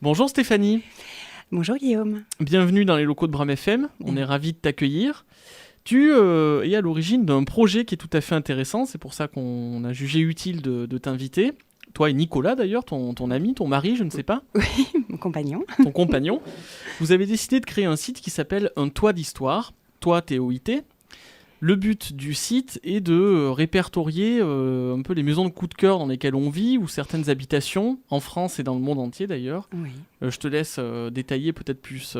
Bonjour Stéphanie, Bonjour Guillaume. bienvenue dans les locaux de Bram FM, on est ravis de t'accueillir. Tu es à l'origine d'un projet qui est tout à fait intéressant, c'est pour ça qu'on a jugé utile de t'inviter. Toi et Nicolas d'ailleurs, ton ami, ton mari, je ne sais pas, Oui, mon compagnon. ton compagnon. Vous avez décidé de créer un site qui s'appelle Un Toit d'Histoire, Toit T-O-I-T. Le but du site est de répertorier un peu les maisons de coup de cœur dans lesquelles on vit, ou certaines habitations, en France et dans le monde entier d'ailleurs. Oui. Je te laisse détailler peut-être plus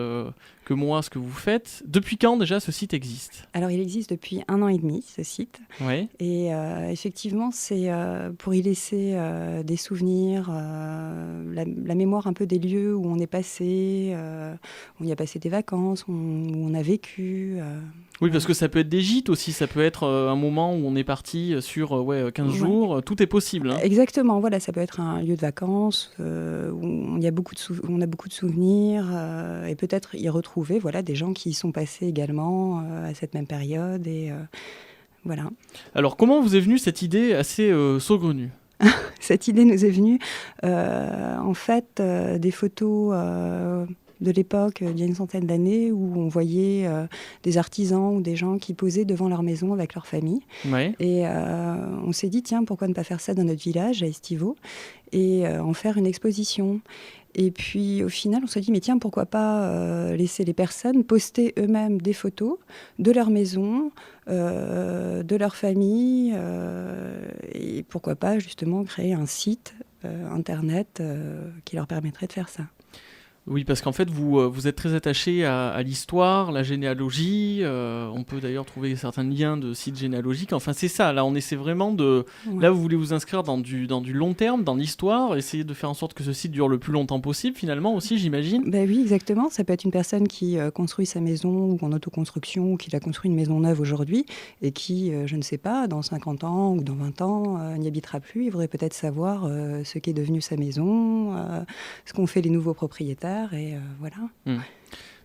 que moi ce que vous faites. Depuis quand déjà ce site existe ? Alors il existe depuis 1 an et demi ce site Ouais. et effectivement c'est pour y laisser des souvenirs, la mémoire un peu des lieux où on est passé, où on y a passé des vacances, où on a vécu. Oui, parce que ça peut être des gîtes aussi, ça peut être un moment où on est parti sur 15 Ouais. jours, tout est possible. Hein. Exactement, voilà, ça peut être un lieu de vacances où on a beaucoup de souvenirs et peut-être y retrouver voilà, des gens qui y sont passés également à cette même période. Et voilà. Alors comment vous est venue cette idée assez saugrenue ? Cette idée nous est venue en fait des photos de l'époque, d'il y a une centaine d'années, où on voyait des artisans ou des gens qui posaient devant leur maison avec leur famille. Ouais. Et on s'est dit, tiens, pourquoi ne pas faire ça dans notre village, à Estiveau, et en faire une exposition. Et puis au final, on s'est dit, mais tiens, pourquoi pas laisser les personnes poster eux-mêmes des photos de leur maison, de leur famille, et pourquoi pas justement créer un site internet qui leur permettrait de faire ça. Oui, parce qu'en fait, vous êtes très attaché à l'histoire, la généalogie. On peut d'ailleurs trouver certains liens de sites généalogiques. Enfin, c'est ça. Là, on essaie vraiment de. Ouais. Là, vous voulez vous inscrire dans du long terme, dans l'histoire, essayer de faire en sorte que ce site dure le plus longtemps possible, finalement, aussi, j'imagine. Ben oui, exactement. Ça peut être une personne qui construit sa maison ou en autoconstruction ou qui a construit une maison neuve aujourd'hui et qui, je ne sais pas, dans 50 ans ou dans 20 ans, n'y habitera plus. Il voudrait peut-être savoir ce qu'est devenu sa maison, ce qu'ont fait les nouveaux propriétaires et voilà.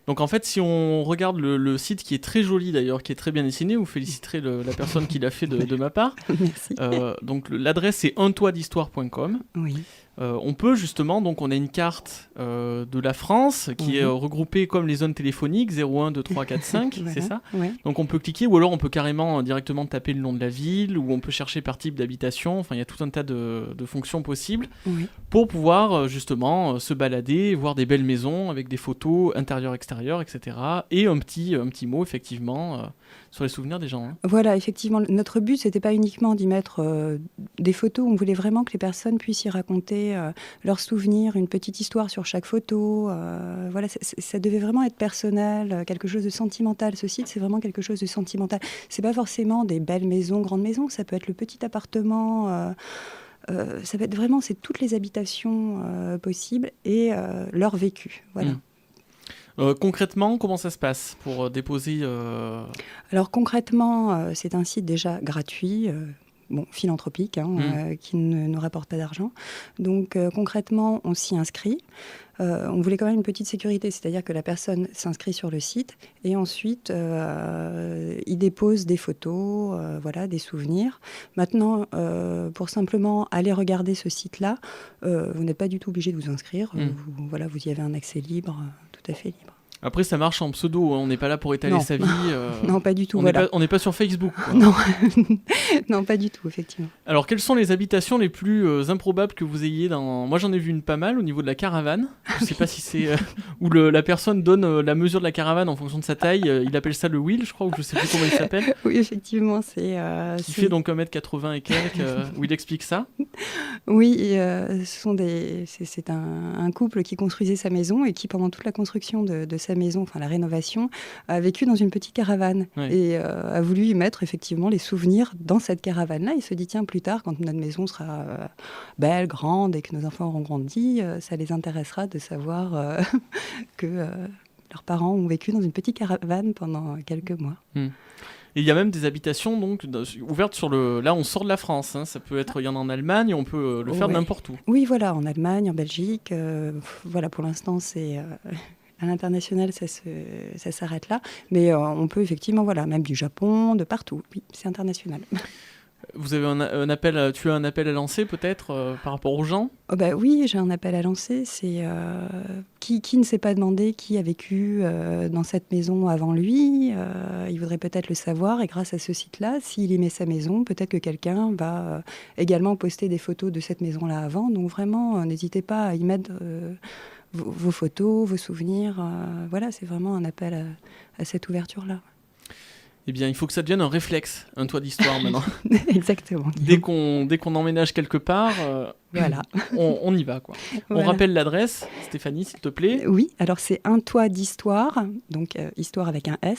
Donc en fait, si on regarde le site qui est très joli d'ailleurs, qui est très bien dessiné, vous féliciterez la personne qui l'a fait de ma part. Merci. Donc l'adresse c'est untoitdhistoire.com. Oui. On peut justement, donc on a une carte de la France qui est regroupée comme les zones téléphoniques 01, 2, 3, 4, 5, Voilà. c'est ça ? Ouais. Donc on peut cliquer ou alors on peut carrément directement taper le nom de la ville ou on peut chercher par type d'habitation. Enfin, il y a tout un tas de fonctions possibles Oui. pour pouvoir justement se balader, voir des belles maisons avec des photos intérieures, extérieures, etc. Et un petit mot effectivement sur les souvenirs des gens. Hein. Voilà, effectivement, notre but, c'était pas uniquement d'y mettre des photos. On voulait vraiment que les personnes puissent y raconter leurs souvenirs, une petite histoire sur chaque photo. Voilà, ça devait vraiment être personnel, quelque chose de sentimental. Ce site, c'est vraiment quelque chose de sentimental. C'est pas forcément des belles maisons, grandes maisons. Ça peut être le petit appartement. Ça peut être vraiment, c'est toutes les habitations possibles et leur vécu. Voilà. Concrètement, comment ça se passe pour déposer Alors concrètement, c'est un site déjà gratuit, philanthropique, qui ne nous rapporte pas d'argent. Donc concrètement, on s'y inscrit. On voulait quand même une petite sécurité, c'est-à-dire que la personne s'inscrit sur le site et ensuite il dépose des photos, voilà, des souvenirs. Maintenant, pour simplement aller regarder ce site-là, vous n'êtes pas du tout obligé de vous inscrire. Vous y avez un accès libre, tout à fait libre. Après, ça marche en pseudo, hein. On n'est pas là pour étaler Non. sa vie. Non, pas du tout. On n'est pas sur Facebook. Quoi. Non. Non, pas du tout, effectivement. Alors, quelles sont les habitations les plus improbables que vous ayez dans... Moi, j'en ai vu une pas mal au niveau de la caravane. Je ne sais pas si c'est... où la personne donne la mesure de la caravane en fonction de sa taille. Il appelle ça le wheel, je crois, ou je ne sais plus comment il s'appelle. Oui, effectivement, c'est... Qui fait donc 1m80 et quelques, où il explique ça. Oui, c'est un couple qui construisait sa maison et qui, pendant toute la construction de sa maison, enfin la rénovation, a vécu dans une petite caravane et a voulu y mettre effectivement les souvenirs dans cette caravane-là. Il se dit, tiens, plus tard, quand notre maison sera belle, grande et que nos enfants auront grandi, ça les intéressera de savoir que leurs parents ont vécu dans une petite caravane pendant quelques mois. Et il y a même des habitations donc ouvertes sur le... Là, on sort de la France. Hein. Ça peut être... Il y en a en Allemagne, on peut le faire n'importe où. Oui, voilà, en Allemagne, en Belgique. Voilà, pour l'instant, c'est... À l'international, ça s'arrête là. Mais on peut effectivement, voilà, même du Japon, de partout. Oui, c'est international. Vous avez un appel, tu as un appel à lancer peut-être par rapport aux gens? Oh bah oui, j'ai un appel à lancer. C'est qui ne s'est pas demandé qui a vécu dans cette maison avant lui. Il voudrait peut-être le savoir, et grâce à ce site-là, s'il aimait sa maison, peut-être que quelqu'un va également poster des photos de cette maison-là avant. Donc vraiment, n'hésitez pas à y mettre vos photos, vos souvenirs. Voilà, c'est vraiment un appel à cette ouverture-là. Eh bien, il faut que ça devienne un réflexe, un toit d'histoire maintenant. Exactement. Dès qu'on emménage quelque part, voilà. on y va, quoi. Voilà. On rappelle l'adresse, Stéphanie, s'il te plaît. Oui, alors c'est un toit d'histoire, donc histoire avec un S,